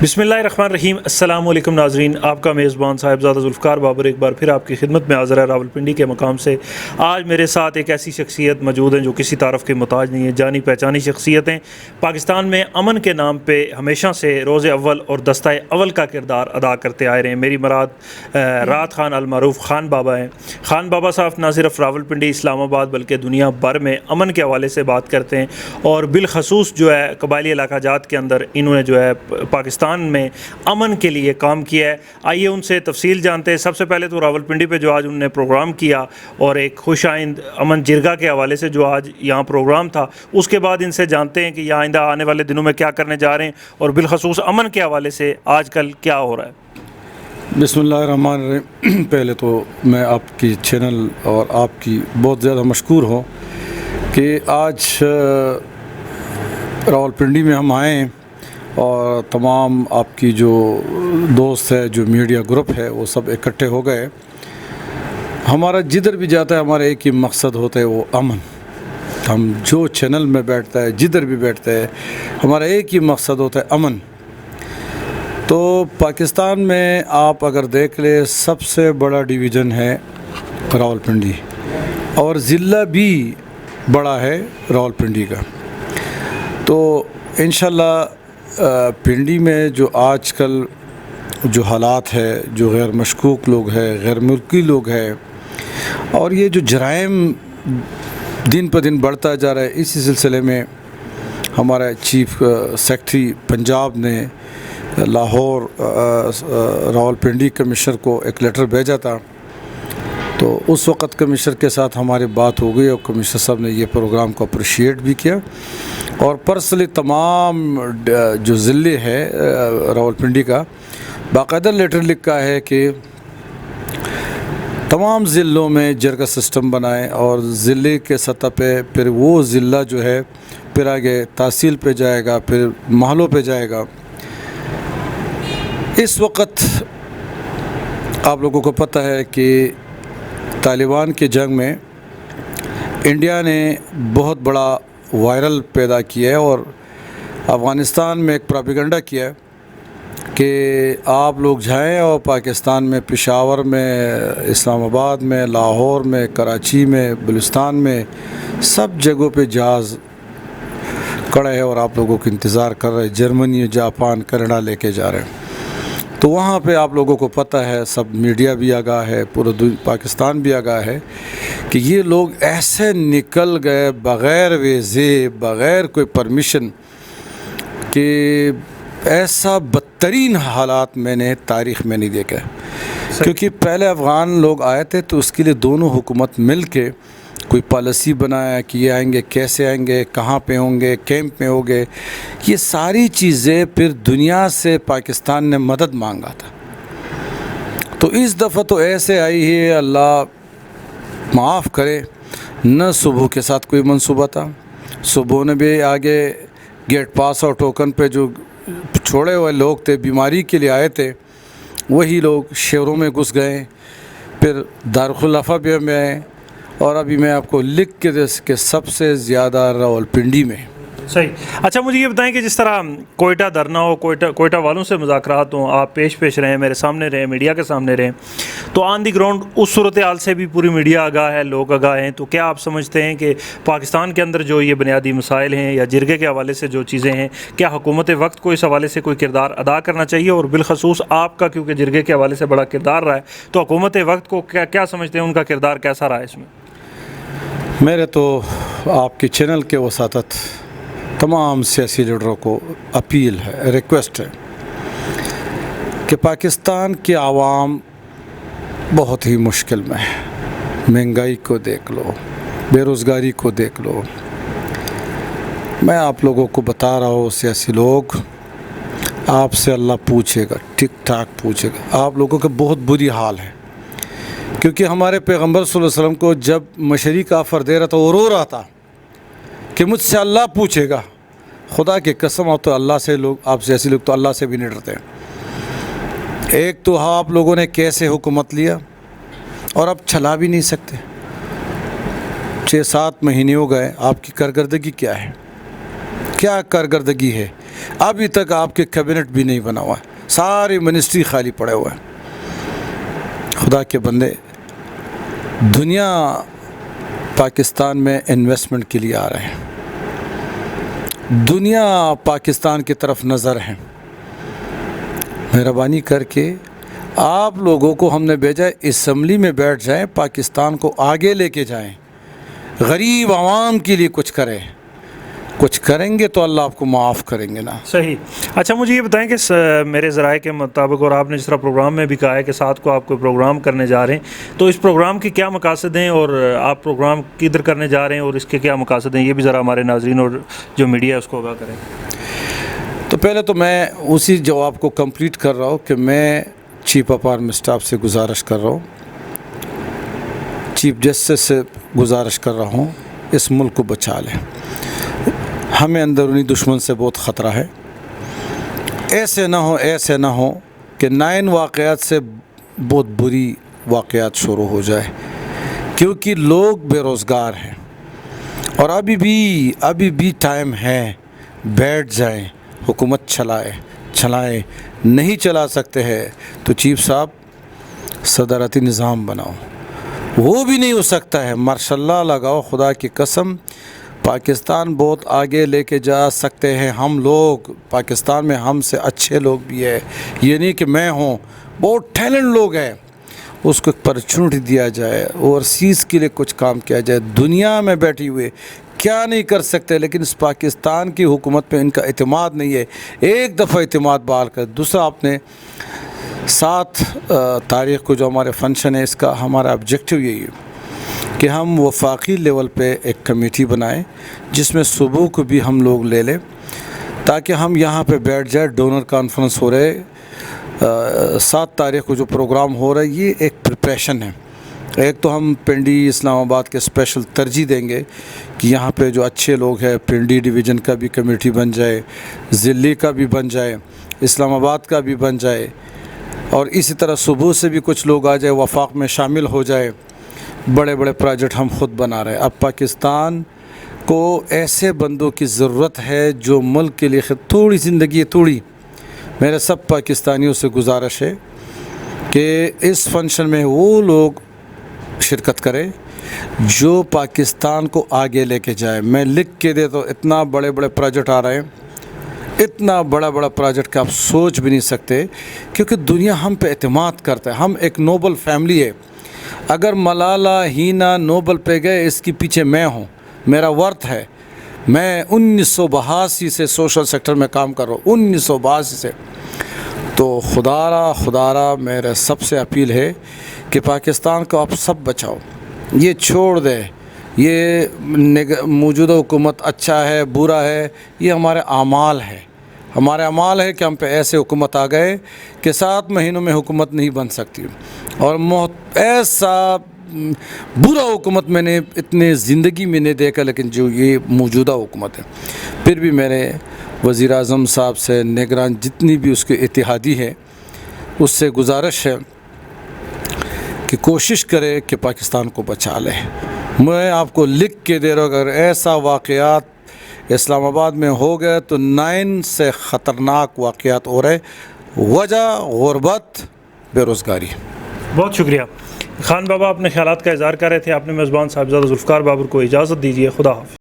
बिस्मिल्लाहिर्रहमानिर्रहीम। अस्सलाम वालेकुम नाज़रीन, आपका मेज़बान साहिबज़ादा ज़ुल्फ़िकार बाबर एक बार फिर आपकी खिदमत में हाज़िर है रावलपिंडी के मकाम से। आज मेरे साथ एक ऐसी शख्सियत मौजूद हैं जो किसी तारफ़ के मुताज नहीं है, जानी पहचानी शख्सियतें। पाकिस्तान में अमन के नाम पे हमेशा से रोज़े अव्वल और दस्ता अव्वल का किरदार अदा करते आए रहे हैं। मेरी मुराद राहत ख़ान अल-मारूफ़ ख़ान बाबा हैं। ख़ान बाबा साहब न सिर्फ रावलपिंडी इस्लामाबाद बल्कि दुनिया भर में अमन के हवाले से बात करते हैं और बिलखसूस जो है कबायली इलाका जात के अंदर इन्होंने जो है पाकिस्तान में अमन के लिए काम किया है। आइए उनसे तफसील जानते हैं। सबसे पहले तो रावलपिंडी पे जो आज उन्होंने प्रोग्राम किया और एक खुश आइंद अमन जिरगा के हवाले से जो आज यहाँ प्रोग्राम था, उसके बाद इनसे जानते हैं कि यह आइंदा आने वाले दिनों में क्या करने जा रहे हैं और बिलखसूस अमन के हवाले से आजकल क्या हो रहा है। बिस्मिल्लाहिर्रहमानिर्रहीम। पहले तो मैं आपकी चैनल और आपकी बहुत ज़्यादा मशकूर हूँ कि आज रावलपिंडी में हम आए और तमाम आपकी जो दोस्त है, जो मीडिया ग्रुप है, वो सब इकट्ठे हो गए। हमारा जिधर भी जाता है हमारा एक ही मकसद होता है, वो अमन। हम जो चैनल में बैठता है, जिधर भी बैठते हैं, हमारा एक ही मकसद होता है अमन। तो पाकिस्तान में आप अगर देख ले, सबसे बड़ा डिवीज़न है रावलपिंडी और ज़िला भी बड़ा है रावलपिंडी का। तो इंशाल्लाह पिंडी में जो आजकल जो हालात है, जो गैर मशकूक लोग हैं, गैर मुल्की लोग हैं और ये जो जराइम दिन पर दिन बढ़ता जा रहा है, इसी सिलसिले में हमारा चीफ सेक्रेटरी पंजाब ने लाहौर रावलपिंडी कमिश्नर को एक लेटर भेजा था। तो उस वक़्त कमिश्नर के साथ हमारी बात हो गई और कमिश्नर साहब ने ये प्रोग्राम को अप्रिशिएट भी किया और पर्सनली तमाम जो ज़िले है रावलपिंडी का बाकायदा लेटर लिखा है कि तमाम ज़िलों में जरगा सिस्टम बनाएं और ज़िले के सतह पे फिर वो ज़िला जो है फिर आगे तहसील पे जाएगा, फिर महलों पे जाएगा। इस वक्त आप लोगों को पता है कि तालिबान की जंग में इंडिया ने बहुत बड़ा वायरल पैदा किया है और अफ़गानिस्तान में एक प्रोपेगेंडा किया है कि आप लोग जाएं और पाकिस्तान में पेशावर में, इस्लामाबाद में, लाहौर में, कराची में, बलूचिस्तान में, सब जगहों पे जहाज़ खड़ा है और आप लोगों को इंतज़ार कर रहे हैं। जर्मनी, जापान, कनाडा लेके जा रहे हैं। तो वहाँ पे आप लोगों को पता है, सब मीडिया भी आगाह है, पूरा पाकिस्तान भी आगाह है कि ये लोग ऐसे निकल गए बग़ैर वीज़े, बग़ैर कोई परमिशन, कि ऐसा बदतरीन हालात मैंने तारीख़ में नहीं देखा है। क्योंकि पहले अफ़गान लोग आए थे तो उसके लिए दोनों हुकूमत मिल के कोई पॉलिसी बनाया कि ये आएंगे, कैसे आएंगे, कहाँ पे होंगे, कैंप में होंगे। ये सारी चीज़ें फिर दुनिया से पाकिस्तान ने मदद मांगा था। तो इस दफ़ा तो ऐसे आई है, अल्लाह माफ़ करे, न सुबह के साथ कोई मंसूबा था। सुबह ने भी आगे गेट पास और टोकन पे जो छोड़े हुए लोग थे, बीमारी के लिए आए थे, वही लोग शहरों में घुस गए, फिर दारुल-खुलफ़ा भी में आए और अभी मैं आपको लिख के दे कि सबसे ज़्यादा रावलपिंडी में। सही। अच्छा, मुझे ये बताएं कि जिस तरह कोयटा धरना हो, कोयटा वालों से मुज़ाकरात हों, आप पेश रहें, मेरे सामने रहें, मीडिया के सामने रहें, तो ऑन दी ग्राउंड उस सूरत हाल से भी पूरी मीडिया आगाह है, लोग आगाह हैं। तो क्या आप समझते हैं कि पाकिस्तान के अंदर जो ये बुनियादी मसाइल हैं या जिरगे के हवाले से जो चीज़ें हैं, क्या हुकूमत वक्त को इस हवाले से कोई किरदार अदा करना चाहिए? और बिलखसूस आपका, क्योंकि जिरगे के हवाले से बड़ा किरदार रहा है, तो हुकूमत वक्त को क्या समझते हैं, उनका किरदार कैसा रहा है इसमें? मेरे तो आपके चैनल के वसातत तमाम सियासी लीडरों को अपील है, रिक्वेस्ट है कि पाकिस्तान की आवाम बहुत ही मुश्किल में है। महंगाई को देख लो, बेरोज़गारी को देख लो। मैं आप लोगों को बता रहा हूँ, सियासी लोग, आपसे अल्लाह पूछेगा, ठीक ठाक पूछेगा। आप लोगों का बहुत बुरी हाल है, क्योंकि हमारे पैगम्बर सल्लल्लाहु अलैहि वसल्लम को जब मशरी का ऑफ़र दे रहा था, वो रो रहा था कि मुझसे अल्लाह पूछेगा। खुदा की कसम, आप तो अल्लाह से लोग, आप जैसे लोग तो अल्लाह से भी नहीं डरते हैं। एक तो आप लोगों ने कैसे हुकूमत लिया और अब चला भी नहीं सकते। 6-7 महीने हो गए, आपकी कारकर्दगी क्या है? क्या कारकर्दगी है? ابھی تک آپ کے کیبنٹ بھی نہیں بنا ہوا ہے, ساری منسٹری خالی پڑے ہوئے ہیں. خدا کے بندے, دنیا پاکستان میں انویسٹمنٹ کے لیے آ رہے ہیں, دنیا پاکستان کی طرف نظر ہے. مہربانی کر کے آپ لوگوں کو ہم نے بھیجا ہے, اسمبلی میں بیٹھ جائیں, پاکستان کو آگے لے کے جائیں, غریب عوام کے لیے کچھ کریں. کچھ کریں گے تو اللہ آپ کو معاف کریں گے نا. صحیح. اچھا مجھے یہ بتائیں کہ میرے ذرائع کے مطابق, اور آپ نے جس طرح پروگرام میں بھی کہا ہے کہ 7 کو آپ کوئی پروگرام کرنے جا رہے ہیں, تو اس پروگرام کے کیا مقاصد ہیں اور آپ پروگرام کدھر کرنے جا رہے ہیں اور اس کے کیا مقاصد ہیں, یہ بھی ذرا ہمارے ناظرین اور جو میڈیا ہے اس کو آگاہ کریں. تو پہلے تو میں اسی جواب کو کمپلیٹ کر رہا ہوں کہ میں چیف آف آرمی اسٹاف سے گزارش کر رہا ہوں, چیف جسٹس سے گزارش کر رہا ہوں, اس ملک کو بچا لیں. ہمیں اندرونی دشمن سے بہت خطرہ ہے. ایسے نہ ہو کہ 9 واقعات سے بہت بری واقعات شروع ہو جائے, کیونکہ لوگ بے روزگار ہیں اور ابھی بھی ٹائم ہے. بیٹھ جائیں, حکومت چلائیں. نہیں چلا سکتے ہیں تو چیف صاحب صدارتی نظام بناؤ, وہ بھی نہیں ہو سکتا ہے, ماشاء اللہ لگاؤ. خدا کی قسم پاکستان بہت آگے لے کے جا سکتے ہیں ہم لوگ. پاکستان میں ہم سے اچھے لوگ بھی ہیں, یہ نہیں کہ میں ہوں, بہت ٹیلنٹ لوگ ہیں. اس کو اپرچونٹی دیا جائے, اوورسیز کے لیے کچھ کام کیا جائے. دنیا میں بیٹھی ہوئے کیا نہیں کر سکتے, لیکن اس پاکستان کی حکومت پہ ان کا اعتماد نہیں ہے. ایک دفعہ اعتماد بحال کر. دوسرا, آپ نے 7 تاریخ کو جو ہمارے فنکشن ہے, اس کا ہمارا آبجیکٹیو یہی ہے کہ ہم وفاقی لیول پہ ایک کمیٹی بنائیں جس میں صوبوں کو بھی ہم لوگ لے لیں, تاکہ ہم یہاں پہ بیٹھ جائے. ڈونر کانفرنس ہو رہے 7 تاریخ کو جو پروگرام ہو رہا ہے, یہ ایک پریپریشن ہے. ایک تو ہم پنڈی اسلام آباد کے اسپیشل ترجیح دیں گے کہ یہاں پہ جو اچھے لوگ ہیں, پنڈی ڈویژن کا بھی کمیٹی بن جائے, ضلعی کا بھی بن جائے, اسلام آباد کا بھی بن جائے, اور اسی طرح صوبوں سے بھی کچھ لوگ آ جائے, وفاق میں شامل ہو جائے. بڑے بڑے پروجیکٹ ہم خود بنا رہے ہیں. اب پاکستان کو ایسے بندوں کی ضرورت ہے جو ملک کے لیے تھوڑی زندگی ہے, تھوڑی. میرے سب پاکستانیوں سے گزارش ہے کہ اس فنکشن میں وہ لوگ شرکت کریں جو پاکستان کو آگے لے کے جائے. میں لکھ کے دے تو اتنا بڑے بڑے پروجیکٹ آ رہے ہیں, اتنا بڑا پروجیکٹ کہ آپ سوچ بھی نہیں سکتے, کیونکہ دنیا ہم پہ اعتماد کرتا ہے. ہم ایک نوبل فیملی ہے. اگر ملالہ ہینا نوبل پہ گئے, اس کے پیچھے میں ہوں, میرا ورتھ ہے. میں 1982 سے سوشل سیکٹر میں کام کر رہا ہوں, 1982 سے. تو خدا را میرے سب سے اپیل ہے کہ پاکستان کو آپ سب بچاؤ. یہ چھوڑ دے, یہ موجودہ حکومت اچھا ہے برا ہے, یہ ہمارے اعمال ہے. ہمارے اعمال ہے کہ ہم پہ ایسے حکومت آ گئے کہ 7 مہینوں میں حکومت نہیں بن سکتی, اور ایسا برا حکومت میں نے اتنے زندگی میں نہیں دیکھا. لیکن جو یہ موجودہ حکومت ہے, پھر بھی میرے وزیر اعظم صاحب سے, نگران جتنی بھی اس کے اتحادی ہے, اس سے گزارش ہے کہ کوشش کرے کہ پاکستان کو بچا لے. میں آپ کو لکھ کے دے رہا ہوں, اگر ایسا واقعات اسلام آباد میں ہو گئے تو 9 سے خطرناک واقعات ہو رہے. وجہ غربت, بے روزگاری. بہت شکریہ خان بابا, اپنے خیالات کا اظہار کر رہے تھے. آپ نے میزبان صاحبزادہ ذوالفقار بابر کو اجازت دیجیے. خدا حافظ.